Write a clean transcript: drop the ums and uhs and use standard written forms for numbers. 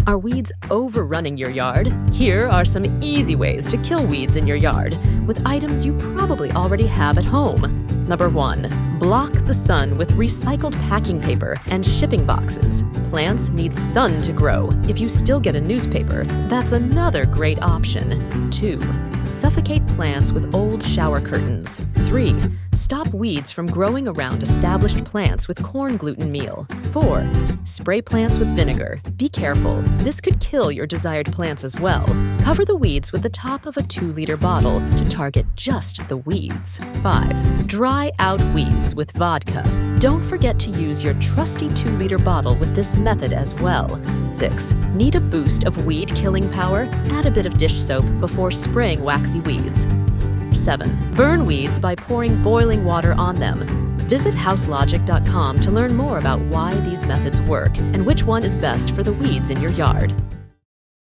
Are weeds overrunning your yard? Here are some easy ways to kill weeds in your yard with items you probably already have at home. Number 1. Block the sun with recycled packing paper and shipping boxes. Plants need sun to grow. If you still get a newspaper, that's another great option. 2. Suffocate plants with old shower curtains. 3. Stop weeds from growing around established plants with corn gluten meal. 4. Spray plants with vinegar. Be careful, this could kill your desired plants as well. Cover the weeds with the top of a 2-liter bottle to target just the weeds. 5. Dry out weeds with vodka. Don't forget to use your trusty 2-liter bottle with this method as well. 6. Need a boost of weed-killing power? Add a bit of dish soap before spraying waxy weeds. 7. Burn weeds by pouring boiling water on them. Visit houselogic.com to learn more about why these methods work and which one is best for the weeds in your yard.